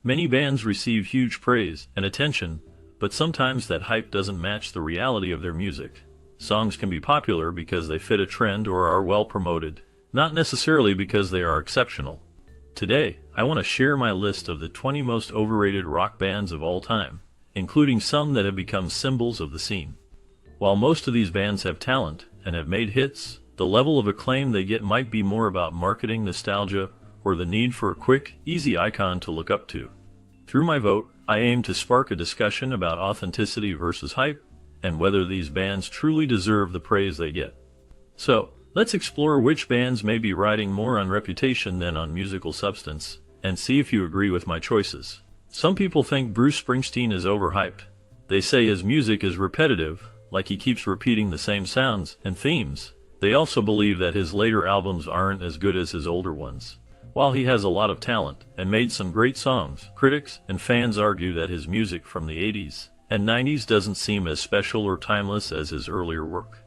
Many bands receive huge praise and attention, but sometimes that hype doesn't match the reality of their music. Songs can be popular because they fit a trend or are well promoted, not necessarily because they are exceptional. Today, I want to share my list of the 20 most overrated rock bands of all time, including some that have become symbols of the scene. While most of these bands have talent and have made hits, the level of acclaim they get might be more about marketing nostalgia or the need for a quick, easy icon to look up to. Through my vote, I aim to spark a discussion about authenticity versus hype, and whether these bands truly deserve the praise they get. So, let's explore which bands may be riding more on reputation than on musical substance, and see if you agree with my choices. Some people think Bruce Springsteen is overhyped. They say his music is repetitive, like he keeps repeating the same sounds and themes. They also believe that his later albums aren't as good as his older ones. While he has a lot of talent and made some great songs, critics and fans argue that his music from the 80s and 90s doesn't seem as special or timeless as his earlier work.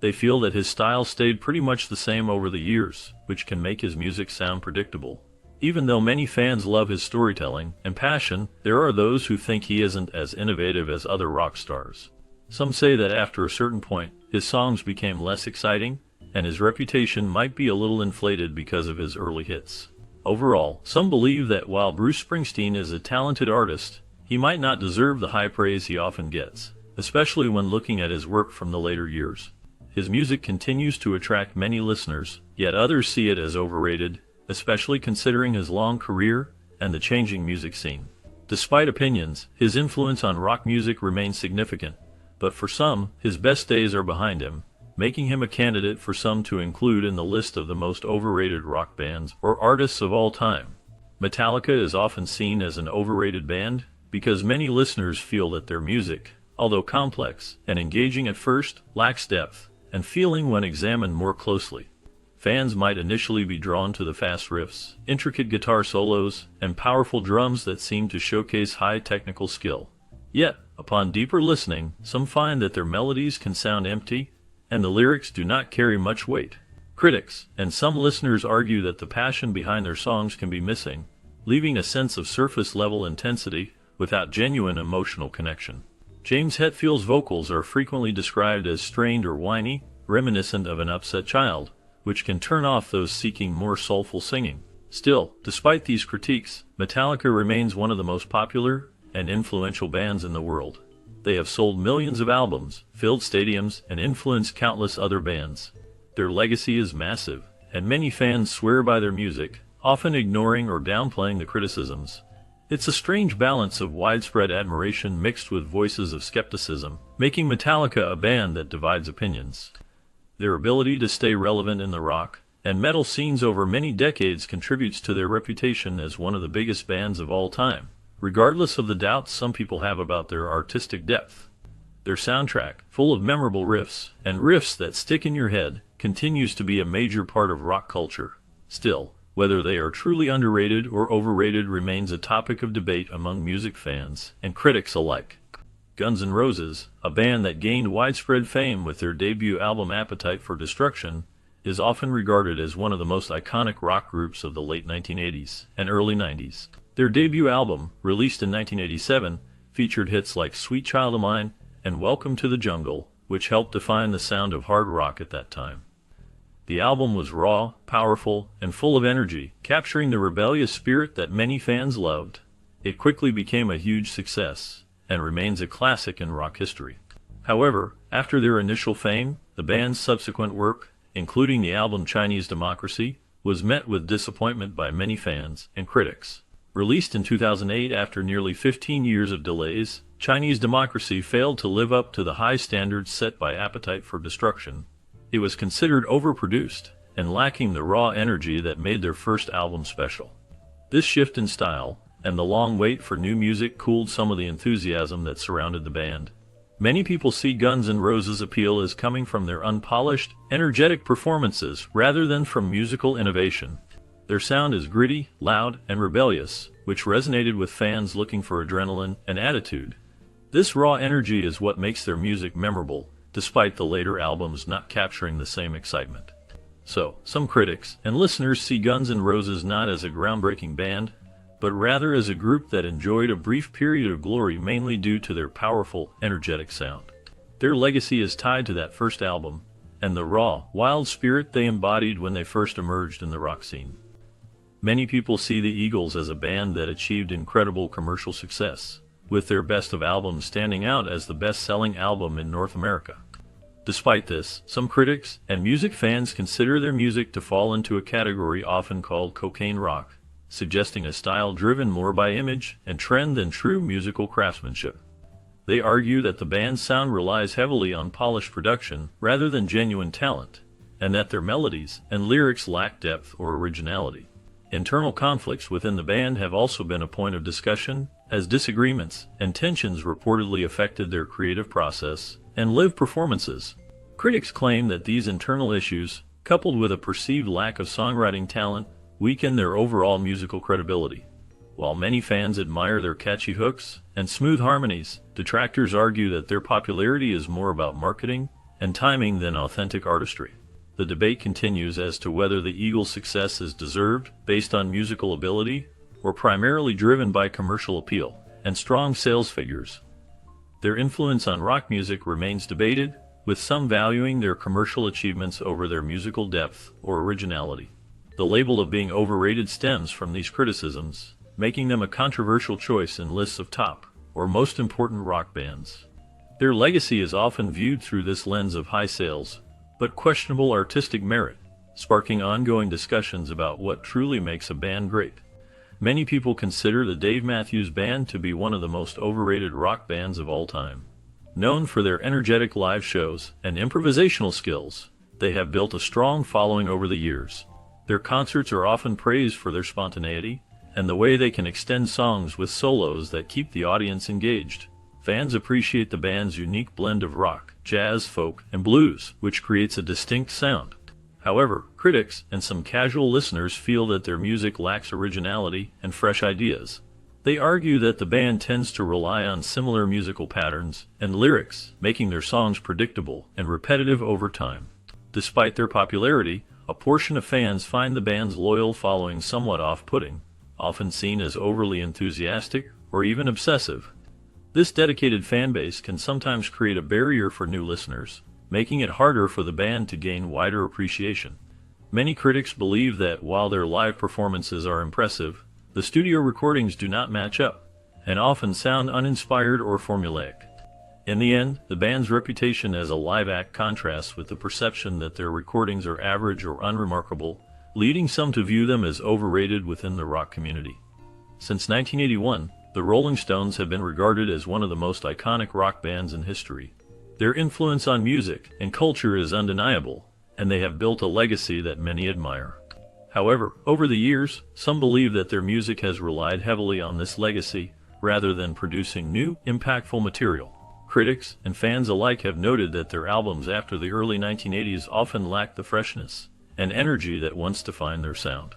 They feel that his style stayed pretty much the same over the years, which can make his music sound predictable. Even though many fans love his storytelling and passion, there are those who think he isn't as innovative as other rock stars. Some say that after a certain point, his songs became less exciting, and his reputation might be a little inflated because of his early hits. Overall, some believe that while Bruce Springsteen is a talented artist, he might not deserve the high praise he often gets, especially when looking at his work from the later years. His music continues to attract many listeners, yet others see it as overrated, especially considering his long career and the changing music scene. Despite opinions, his influence on rock music remains significant, but for some, his best days are behind him, making him a candidate for some to include in the list of the most overrated rock bands or artists of all time. Metallica is often seen as an overrated band because many listeners feel that their music, although complex and engaging at first, lacks depth and feeling when examined more closely. Fans might initially be drawn to the fast riffs, intricate guitar solos, and powerful drums that seem to showcase high technical skill. Yet, upon deeper listening, some find that their melodies can sound empty, and the lyrics do not carry much weight. Critics and some listeners argue that the passion behind their songs can be missing, leaving a sense of surface-level intensity without genuine emotional connection. James Hetfield's vocals are frequently described as strained or whiny, reminiscent of an upset child, which can turn off those seeking more soulful singing. Still, despite these critiques, Metallica remains one of the most popular and influential bands in the world. They have sold millions of albums, filled stadiums, and influenced countless other bands. Their legacy is massive, and many fans swear by their music, often ignoring or downplaying the criticisms. It's a strange balance of widespread admiration mixed with voices of skepticism, making Metallica a band that divides opinions. Their ability to stay relevant in the rock and metal scenes over many decades contributes to their reputation as one of the biggest bands of all time, regardless of the doubts some people have about their artistic depth. Their soundtrack, full of memorable riffs and riffs that stick in your head, continues to be a major part of rock culture. Still, whether they are truly underrated or overrated remains a topic of debate among music fans and critics alike. Guns N' Roses, a band that gained widespread fame with their debut album Appetite for Destruction, is often regarded as one of the most iconic rock groups of the late 1980s and early 90s. Their debut album, released in 1987, featured hits like Sweet Child of Mine and Welcome to the Jungle, which helped define the sound of hard rock at that time. The album was raw, powerful, and full of energy, capturing the rebellious spirit that many fans loved. It quickly became a huge success, and remains a classic in rock history. However, after their initial fame, the band's subsequent work, including the album Chinese Democracy, was met with disappointment by many fans and critics. Released in 2008 after nearly 15 years of delays, Chinese Democracy failed to live up to the high standards set by Appetite for Destruction. It was considered overproduced and lacking the raw energy that made their first album special. This shift in style and the long wait for new music cooled some of the enthusiasm that surrounded the band. Many people see Guns N' Roses' appeal as coming from their unpolished, energetic performances rather than from musical innovation. Their sound is gritty, loud, and rebellious, which resonated with fans looking for adrenaline and attitude. This raw energy is what makes their music memorable, despite the later albums not capturing the same excitement. So, some critics and listeners see Guns N' Roses not as a groundbreaking band, but rather as a group that enjoyed a brief period of glory mainly due to their powerful, energetic sound. Their legacy is tied to that first album, and the raw, wild spirit they embodied when they first emerged in the rock scene. Many people see the Eagles as a band that achieved incredible commercial success, with their Best of album standing out as the best-selling album in North America. Despite this, some critics and music fans consider their music to fall into a category often called cocaine rock, suggesting a style driven more by image and trend than true musical craftsmanship. They argue that the band's sound relies heavily on polished production rather than genuine talent, and that their melodies and lyrics lack depth or originality. Internal conflicts within the band have also been a point of discussion, as disagreements and tensions reportedly affected their creative process and live performances. Critics claim that these internal issues, coupled with a perceived lack of songwriting talent, weaken their overall musical credibility. While many fans admire their catchy hooks and smooth harmonies, detractors argue that their popularity is more about marketing and timing than authentic artistry. The debate continues as to whether the Eagles' success is deserved based on musical ability or primarily driven by commercial appeal and strong sales figures. Their influence on rock music remains debated, with some valuing their commercial achievements over their musical depth or originality. The label of being overrated stems from these criticisms, making them a controversial choice in lists of top or most important rock bands. Their legacy is often viewed through this lens of high sales, but questionable artistic merit, sparking ongoing discussions about what truly makes a band great. Many people consider the Dave Matthews Band to be one of the most overrated rock bands of all time. Known for their energetic live shows and improvisational skills, they have built a strong following over the years. Their concerts are often praised for their spontaneity and the way they can extend songs with solos that keep the audience engaged. Fans appreciate the band's unique blend of rock, jazz, folk, and blues, which creates a distinct sound. However, critics and some casual listeners feel that their music lacks originality and fresh ideas. They argue that the band tends to rely on similar musical patterns and lyrics, making their songs predictable and repetitive over time. Despite their popularity, a portion of fans find the band's loyal following somewhat off-putting, often seen as overly enthusiastic or even obsessive. This dedicated fanbase can sometimes create a barrier for new listeners, making it harder for the band to gain wider appreciation. Many critics believe that while their live performances are impressive, the studio recordings do not match up, and often sound uninspired or formulaic. In the end, the band's reputation as a live act contrasts with the perception that their recordings are average or unremarkable, leading some to view them as overrated within the rock community. Since 1981, the Rolling Stones have been regarded as one of the most iconic rock bands in history. Their influence on music and culture is undeniable, and they have built a legacy that many admire. However, over the years, some believe that their music has relied heavily on this legacy rather than producing new, impactful material. Critics and fans alike have noted that their albums after the early 1980s often lack the freshness and energy that once defined their sound.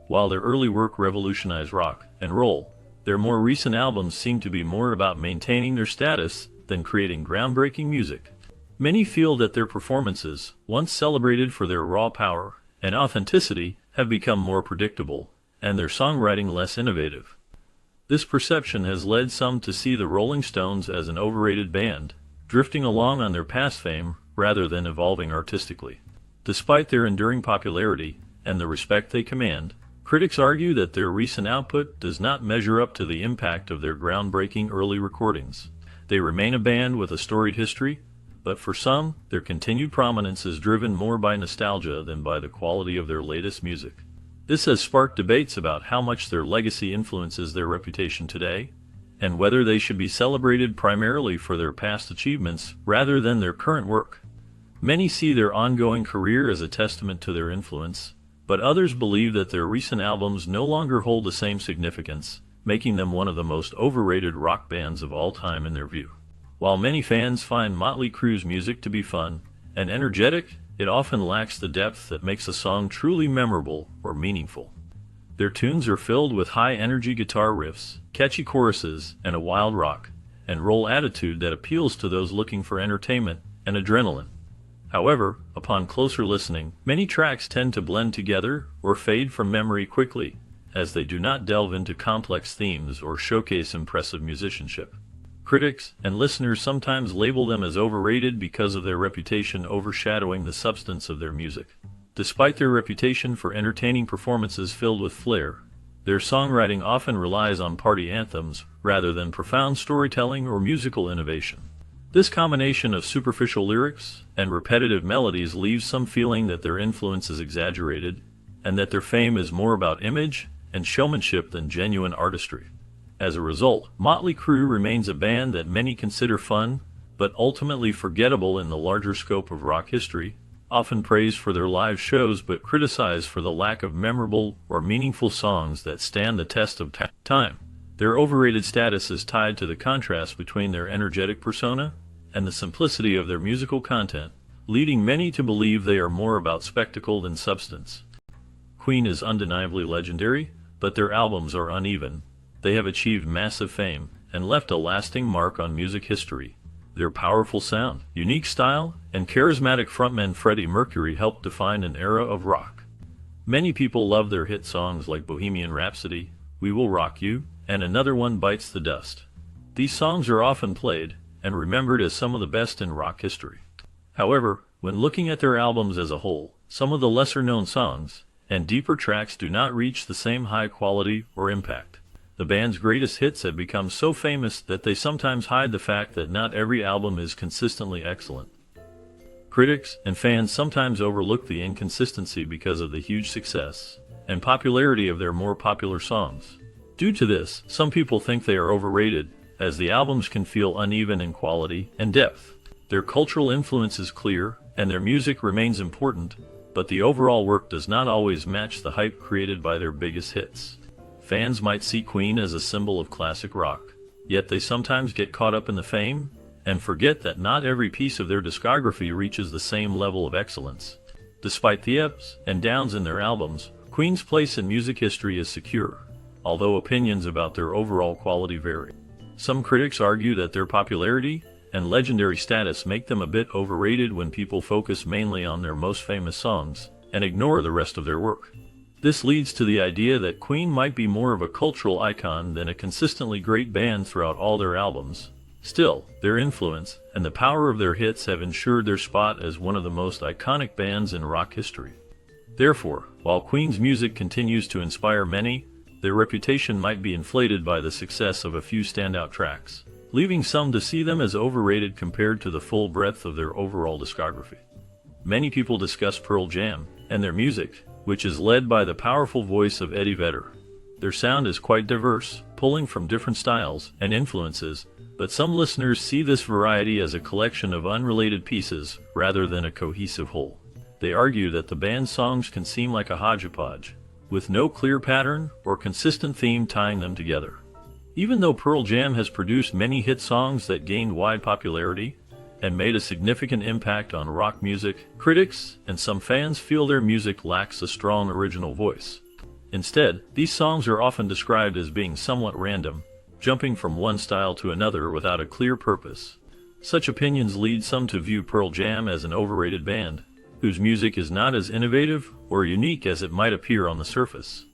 While their early work revolutionized rock and roll, their more recent albums seem to be more about maintaining their status than creating groundbreaking music. Many feel that their performances, once celebrated for their raw power and authenticity, have become more predictable, and their songwriting less innovative. This perception has led some to see the Rolling Stones as an overrated band, drifting along on their past fame rather than evolving artistically. Despite their enduring popularity and the respect they command, critics argue that their recent output does not measure up to the impact of their groundbreaking early recordings. They remain a band with a storied history, but for some, their continued prominence is driven more by nostalgia than by the quality of their latest music. This has sparked debates about how much their legacy influences their reputation today, and whether they should be celebrated primarily for their past achievements rather than their current work. Many see their ongoing career as a testament to their influence, but others believe that their recent albums no longer hold the same significance, making them one of the most overrated rock bands of all time in their view. While many fans find Motley Crue's music to be fun and energetic, it often lacks the depth that makes a song truly memorable or meaningful. Their tunes are filled with high-energy guitar riffs, catchy choruses, and a wild rock and roll attitude that appeals to those looking for entertainment and adrenaline. However, upon closer listening, many tracks tend to blend together or fade from memory quickly, as they do not delve into complex themes or showcase impressive musicianship. Critics and listeners sometimes label them as overrated because of their reputation overshadowing the substance of their music. Despite their reputation for entertaining performances filled with flair, their songwriting often relies on party anthems rather than profound storytelling or musical innovation. This combination of superficial lyrics and repetitive melodies leaves some feeling that their influence is exaggerated and that their fame is more about image and showmanship than genuine artistry. As a result, Motley Crue remains a band that many consider fun, but ultimately forgettable in the larger scope of rock history, often praised for their live shows but criticized for the lack of memorable or meaningful songs that stand the test of time. Their overrated status is tied to the contrast between their energetic persona and the simplicity of their musical content, leading many to believe they are more about spectacle than substance. Queen is undeniably legendary, but their albums are uneven. They have achieved massive fame and left a lasting mark on music history. Their powerful sound, unique style, and charismatic frontman Freddie Mercury helped define an era of rock. Many people love their hit songs like Bohemian Rhapsody, We Will Rock You, and Another One Bites the Dust. These songs are often played and remembered as some of the best in rock history. However, when looking at their albums as a whole, some of the lesser-known songs and deeper tracks do not reach the same high quality or impact. The band's greatest hits have become so famous that they sometimes hide the fact that not every album is consistently excellent. Critics and fans sometimes overlook the inconsistency because of the huge success and popularity of their more popular songs. Due to this, some people think they are overrated, as the albums can feel uneven in quality and depth. Their cultural influence is clear, and their music remains important, but the overall work does not always match the hype created by their biggest hits. Fans might see Queen as a symbol of classic rock, yet they sometimes get caught up in the fame and forget that not every piece of their discography reaches the same level of excellence. Despite the ups and downs in their albums, Queen's place in music history is secure, although opinions about their overall quality vary. Some critics argue that their popularity and legendary status make them a bit overrated when people focus mainly on their most famous songs and ignore the rest of their work. This leads to the idea that Queen might be more of a cultural icon than a consistently great band throughout all their albums. Still, their influence and the power of their hits have ensured their spot as one of the most iconic bands in rock history. Therefore, while Queen's music continues to inspire many, their reputation might be inflated by the success of a few standout tracks, leaving some to see them as overrated compared to the full breadth of their overall discography. Many people discuss Pearl Jam and their music, which is led by the powerful voice of Eddie Vedder. Their sound is quite diverse, pulling from different styles and influences, but some listeners see this variety as a collection of unrelated pieces rather than a cohesive whole. They argue that the band's songs can seem like a hodgepodge, with no clear pattern or consistent theme tying them together. Even though Pearl Jam has produced many hit songs that gained wide popularity and made a significant impact on rock music, critics and some fans feel their music lacks a strong original voice. Instead, these songs are often described as being somewhat random, jumping from one style to another without a clear purpose. Such opinions lead some to view Pearl Jam as an overrated band, whose music is not as innovative or unique as it might appear on the surface.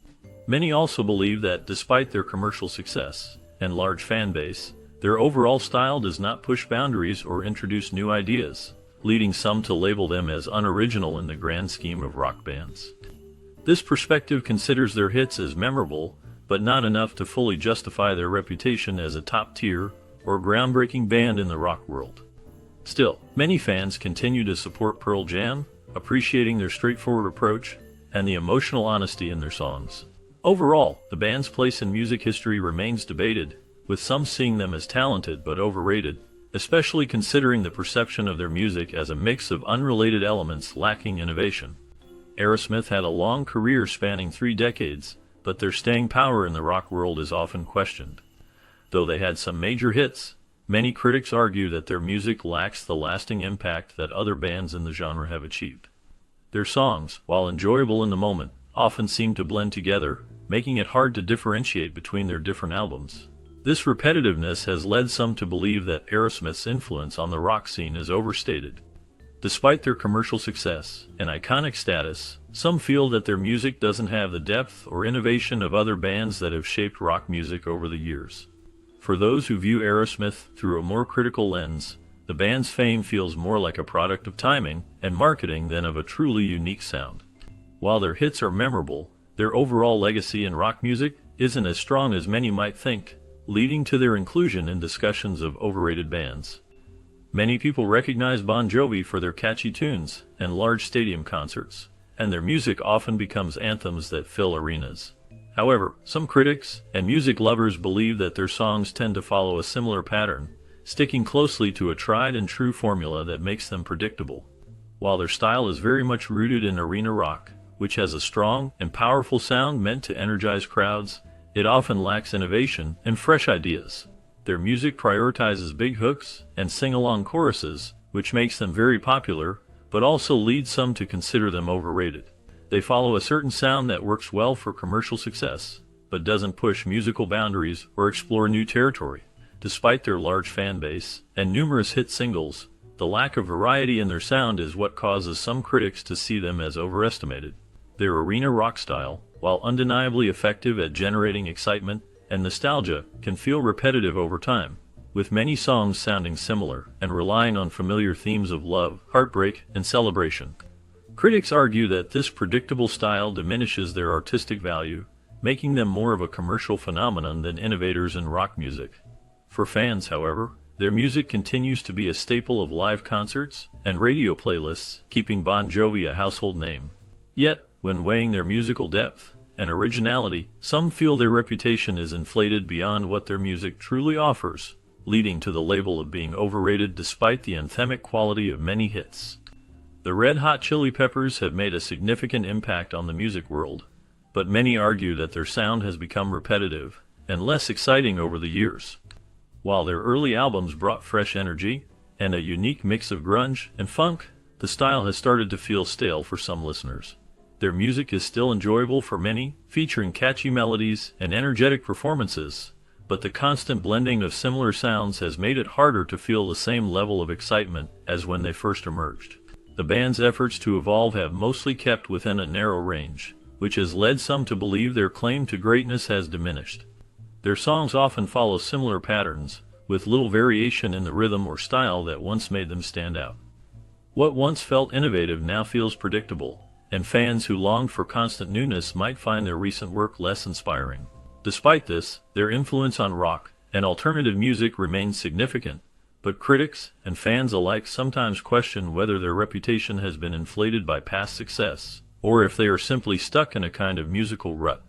Many also believe that despite their commercial success and large fan base, their overall style does not push boundaries or introduce new ideas, leading some to label them as unoriginal in the grand scheme of rock bands. This perspective considers their hits as memorable, but not enough to fully justify their reputation as a top-tier or groundbreaking band in the rock world. Still, many fans continue to support Pearl Jam, appreciating their straightforward approach and the emotional honesty in their songs. Overall, the band's place in music history remains debated, with some seeing them as talented but overrated, especially considering the perception of their music as a mix of unrelated elements lacking innovation. Aerosmith had a long career spanning 3 decades, but their staying power in the rock world is often questioned. Though they had some major hits, many critics argue that their music lacks the lasting impact that other bands in the genre have achieved. Their songs, while enjoyable in the moment, often seem to blend together, making it hard to differentiate between their different albums. This repetitiveness has led some to believe that Aerosmith's influence on the rock scene is overstated. Despite their commercial success and iconic status, some feel that their music doesn't have the depth or innovation of other bands that have shaped rock music over the years. For those who view Aerosmith through a more critical lens, the band's fame feels more like a product of timing and marketing than of a truly unique sound. While their hits are memorable, their overall legacy in rock music isn't as strong as many might think, leading to their inclusion in discussions of overrated bands. Many people recognize Bon Jovi for their catchy tunes and large stadium concerts, and their music often becomes anthems that fill arenas. However, some critics and music lovers believe that their songs tend to follow a similar pattern, sticking closely to a tried and true formula that makes them predictable. While their style is very much rooted in arena rock, which has a strong and powerful sound meant to energize crowds, it often lacks innovation and fresh ideas. Their music prioritizes big hooks and sing-along choruses, which makes them very popular, but also leads some to consider them overrated. They follow a certain sound that works well for commercial success, but doesn't push musical boundaries or explore new territory. Despite their large fan base and numerous hit singles, the lack of variety in their sound is what causes some critics to see them as overestimated. Their arena rock style, while undeniably effective at generating excitement and nostalgia, can feel repetitive over time, with many songs sounding similar and relying on familiar themes of love, heartbreak, and celebration. Critics argue that this predictable style diminishes their artistic value, making them more of a commercial phenomenon than innovators in rock music. For fans, however, their music continues to be a staple of live concerts and radio playlists, keeping Bon Jovi a household name. Yet, when weighing their musical depth and originality, some feel their reputation is inflated beyond what their music truly offers, leading to the label of being overrated despite the anthemic quality of many hits. The Red Hot Chili Peppers have made a significant impact on the music world, but many argue that their sound has become repetitive and less exciting over the years. While their early albums brought fresh energy and a unique mix of grunge and funk, the style has started to feel stale for some listeners. Their music is still enjoyable for many, featuring catchy melodies and energetic performances, but the constant blending of similar sounds has made it harder to feel the same level of excitement as when they first emerged. The band's efforts to evolve have mostly kept within a narrow range, which has led some to believe their claim to greatness has diminished. Their songs often follow similar patterns, with little variation in the rhythm or style that once made them stand out. What once felt innovative now feels predictable, and fans who longed for constant newness might find their recent work less inspiring. Despite this, their influence on rock and alternative music remains significant, but critics and fans alike sometimes question whether their reputation has been inflated by past success, or if they are simply stuck in a kind of musical rut.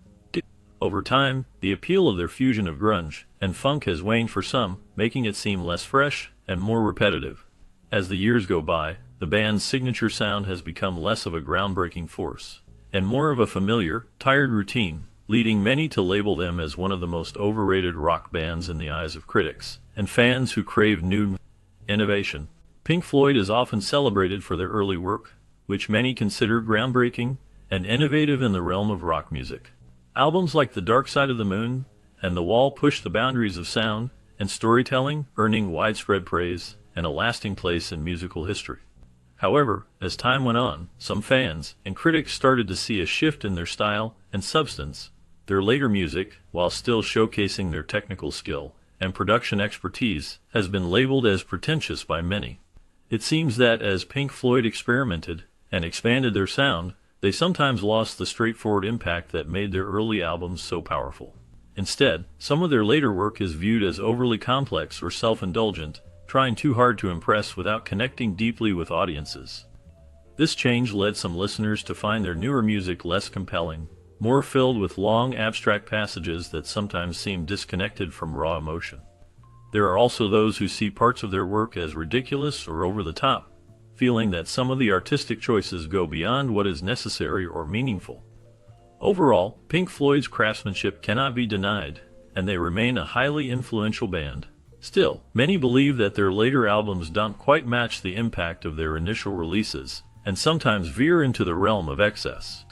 Over time, the appeal of their fusion of grunge and funk has waned for some, making it seem less fresh and more repetitive. As the years go by, the band's signature sound has become less of a groundbreaking force, and more of a familiar, tired routine, leading many to label them as one of the most overrated rock bands in the eyes of critics and fans who crave new innovation. Pink Floyd is often celebrated for their early work, which many consider groundbreaking and innovative in the realm of rock music. Albums like The Dark Side of the Moon and The Wall pushed the boundaries of sound and storytelling, earning widespread praise and a lasting place in musical history. However, as time went on, some fans and critics started to see a shift in their style and substance. Their later music, while still showcasing their technical skill and production expertise, has been labeled as pretentious by many. It seems that as Pink Floyd experimented and expanded their sound, they sometimes lost the straightforward impact that made their early albums so powerful. Instead, some of their later work is viewed as overly complex or self-indulgent, trying too hard to impress without connecting deeply with audiences. This change led some listeners to find their newer music less compelling, more filled with long, abstract passages that sometimes seem disconnected from raw emotion. There are also those who see parts of their work as ridiculous or over the top, feeling that some of the artistic choices go beyond what is necessary or meaningful. Overall, Pink Floyd's craftsmanship cannot be denied, and they remain a highly influential band. Still, many believe that their later albums don't quite match the impact of their initial releases, and sometimes veer into the realm of excess.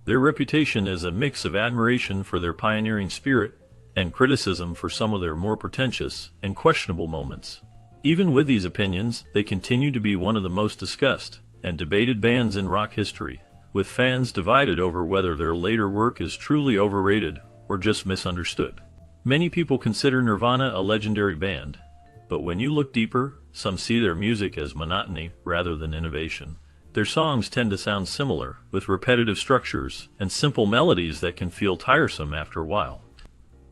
Their reputation is a mix of admiration for their pioneering spirit and criticism for some of their more pretentious and questionable moments. Even with these opinions, they continue to be one of the most discussed and debated bands in rock history, with fans divided over whether their later work is truly overrated or just misunderstood. Many people consider Nirvana a legendary band, but when you look deeper, some see their music as monotony rather than innovation. Their songs tend to sound similar, with repetitive structures and simple melodies that can feel tiresome after a while.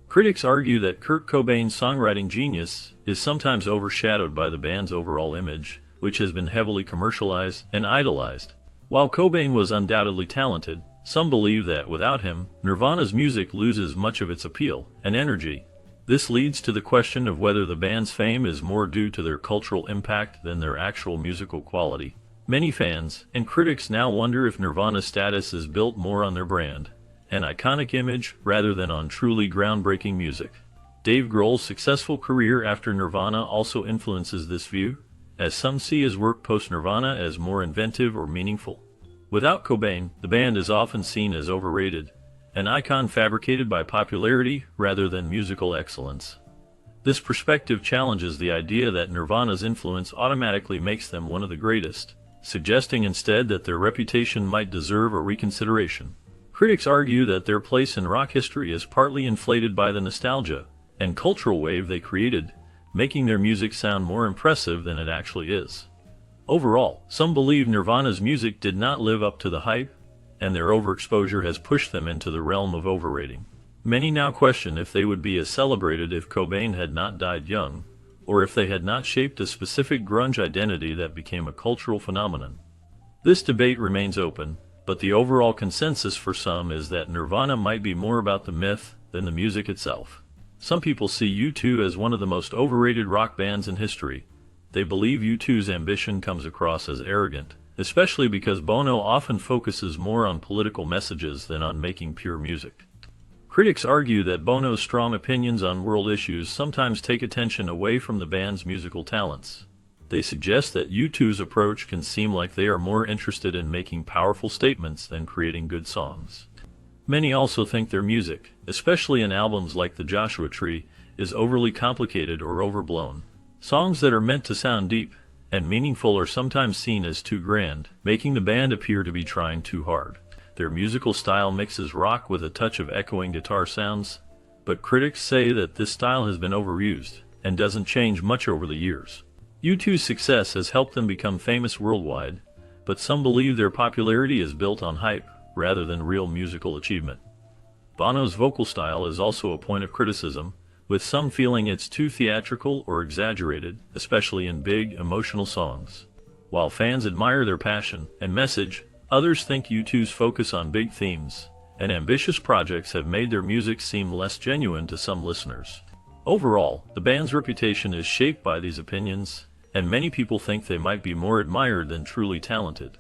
Critics argue that Kurt Cobain's songwriting genius is sometimes overshadowed by the band's overall image, which has been heavily commercialized and idolized. While Cobain was undoubtedly talented, some believe that without him, Nirvana's music loses much of its appeal and energy. This leads to the question of whether the band's fame is more due to their cultural impact than their actual musical quality. Many fans and critics now wonder if Nirvana's status is built more on their brand, an iconic image, rather than on truly groundbreaking music. Dave Grohl's successful career after Nirvana also influences this view, as some see his work post-Nirvana as more inventive or meaningful. Without Cobain, the band is often seen as overrated, an icon fabricated by popularity rather than musical excellence. This perspective challenges the idea that Nirvana's influence automatically makes them one of the greatest, suggesting instead that their reputation might deserve a reconsideration. Critics argue that their place in rock history is partly inflated by the nostalgia and cultural wave they created, making their music sound more impressive than it actually is. Overall, some believe Nirvana's music did not live up to the hype, and their overexposure has pushed them into the realm of overrating. Many now question if they would be as celebrated if Cobain had not died young, or if they had not shaped a specific grunge identity that became a cultural phenomenon. This debate remains open, but the overall consensus for some is that Nirvana might be more about the myth than the music itself. Some people see U2 as one of the most overrated rock bands in history. They believe U2's ambition comes across as arrogant, especially because Bono often focuses more on political messages than on making pure music. Critics argue that Bono's strong opinions on world issues sometimes take attention away from the band's musical talents. They suggest that U2's approach can seem like they are more interested in making powerful statements than creating good songs. Many also think their music, especially in albums like The Joshua Tree, is overly complicated or overblown. Songs that are meant to sound deep and meaningful are sometimes seen as too grand, making the band appear to be trying too hard. Their musical style mixes rock with a touch of echoing guitar sounds, but critics say that this style has been overused and doesn't change much over the years. U2's success has helped them become famous worldwide, but some believe their popularity is built on hype rather than real musical achievement. Bono's vocal style is also a point of criticism, with some feeling it's too theatrical or exaggerated, especially in big, emotional songs. While fans admire their passion and message, others think U2's focus on big themes and ambitious projects have made their music seem less genuine to some listeners. Overall, the band's reputation is shaped by these opinions, and many people think they might be more admired than truly talented.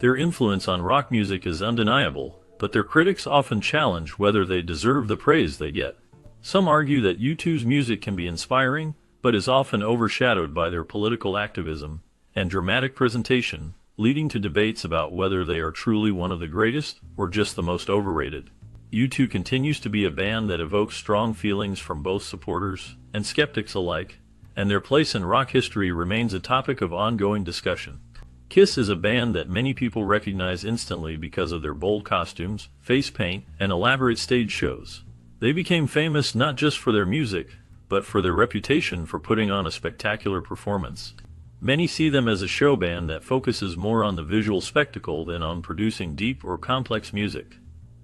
Their influence on rock music is undeniable, but their critics often challenge whether they deserve the praise they get. Some argue that U2's music can be inspiring, but is often overshadowed by their political activism and dramatic presentation, leading to debates about whether they are truly one of the greatest or just the most overrated. U2 continues to be a band that evokes strong feelings from both supporters and skeptics alike, and their place in rock history remains a topic of ongoing discussion. Kiss is a band that many people recognize instantly because of their bold costumes, face paint, and elaborate stage shows. They became famous not just for their music, but for their reputation for putting on a spectacular performance. Many see them as a show band that focuses more on the visual spectacle than on producing deep or complex music.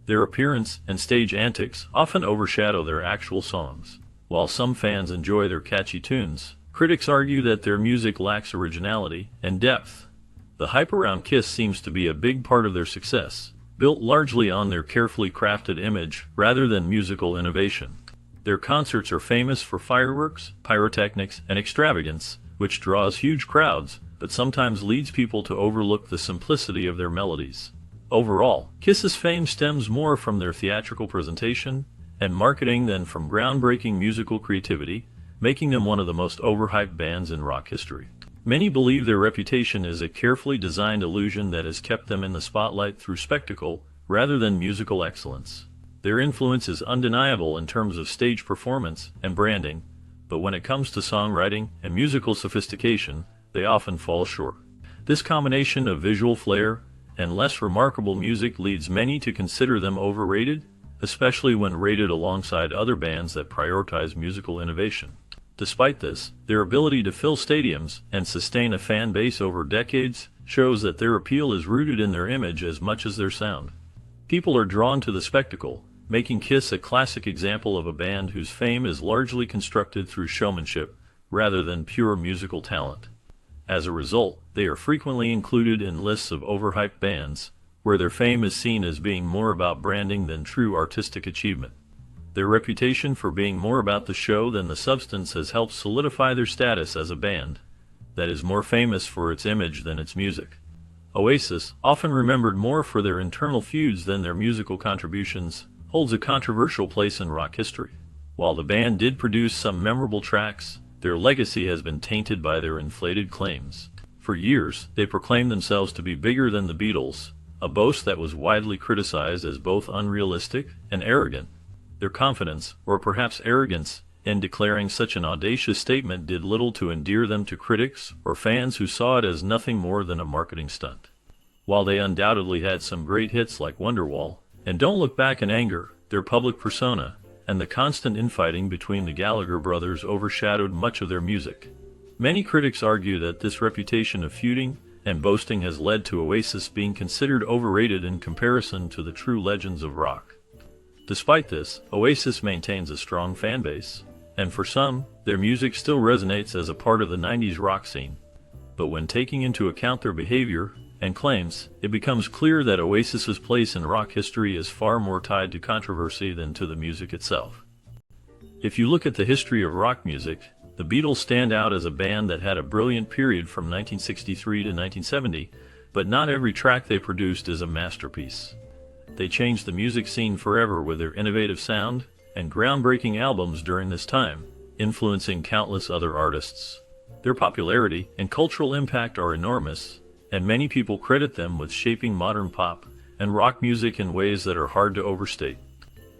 Their appearance and stage antics often overshadow their actual songs. While some fans enjoy their catchy tunes, critics argue that their music lacks originality and depth. The hype around Kiss seems to be a big part of their success, built largely on their carefully crafted image rather than musical innovation. Their concerts are famous for fireworks, pyrotechnics, and extravagance, which draws huge crowds, but sometimes leads people to overlook the simplicity of their melodies. Overall, Kiss's fame stems more from their theatrical presentation and marketing than from groundbreaking musical creativity, making them one of the most overhyped bands in rock history. Many believe their reputation is a carefully designed illusion that has kept them in the spotlight through spectacle rather than musical excellence. Their influence is undeniable in terms of stage performance and branding, but when it comes to songwriting and musical sophistication, they often fall short. This combination of visual flair and less remarkable music leads many to consider them overrated, especially when rated alongside other bands that prioritize musical innovation. Despite this, their ability to fill stadiums and sustain a fan base over decades shows that their appeal is rooted in their image as much as their sound. People are drawn to the spectacle, making Kiss a classic example of a band whose fame is largely constructed through showmanship rather than pure musical talent. As a result, they are frequently included in lists of overhyped bands, where their fame is seen as being more about branding than true artistic achievement. Their reputation for being more about the show than the substance has helped solidify their status as a band that is more famous for its image than its music. Oasis, often remembered more for their internal feuds than their musical contributions, holds a controversial place in rock history. While the band did produce some memorable tracks, their legacy has been tainted by their inflated claims. For years, they proclaimed themselves to be bigger than the Beatles, a boast that was widely criticized as both unrealistic and arrogant. Their confidence, or perhaps arrogance, in declaring such an audacious statement did little to endear them to critics or fans who saw it as nothing more than a marketing stunt. While they undoubtedly had some great hits like Wonderwall and Don't Look Back in Anger, their public persona and the constant infighting between the Gallagher brothers overshadowed much of their music. Many critics argue that this reputation of feuding and boasting has led to Oasis being considered overrated in comparison to the true legends of rock. Despite this, Oasis maintains a strong fan base, and for some, their music still resonates as a part of the 90s rock scene. But when taking into account their behavior and claims, it becomes clear that Oasis's place in rock history is far more tied to controversy than to the music itself. If you look at the history of rock music, the Beatles stand out as a band that had a brilliant period from 1963 to 1970, but not every track they produced is a masterpiece. They changed the music scene forever with their innovative sound and groundbreaking albums during this time, influencing countless other artists. Their popularity and cultural impact are enormous, and many people credit them with shaping modern pop and rock music in ways that are hard to overstate.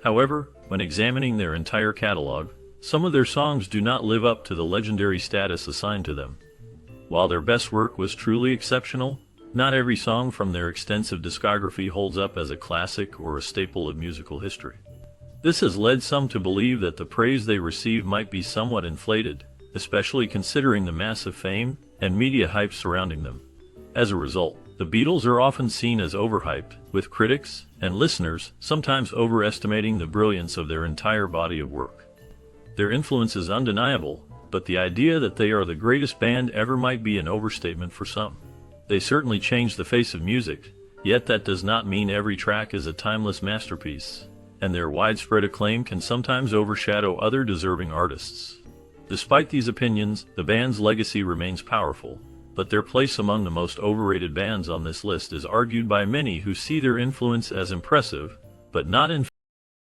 However, when examining their entire catalog, some of their songs do not live up to the legendary status assigned to them. While their best work was truly exceptional, not every song from their extensive discography holds up as a classic or a staple of musical history. This has led some to believe that the praise they receive might be somewhat inflated, especially considering the massive fame and media hype surrounding them. As a result, the Beatles are often seen as overhyped, with critics and listeners sometimes overestimating the brilliance of their entire body of work. Their influence is undeniable, but the idea that they are the greatest band ever might be an overstatement for some. They certainly changed the face of music, yet that does not mean every track is a timeless masterpiece, and their widespread acclaim can sometimes overshadow other deserving artists. Despite these opinions, the band's legacy remains powerful, but their place among the most overrated bands on this list is argued by many who see their influence as impressive, but not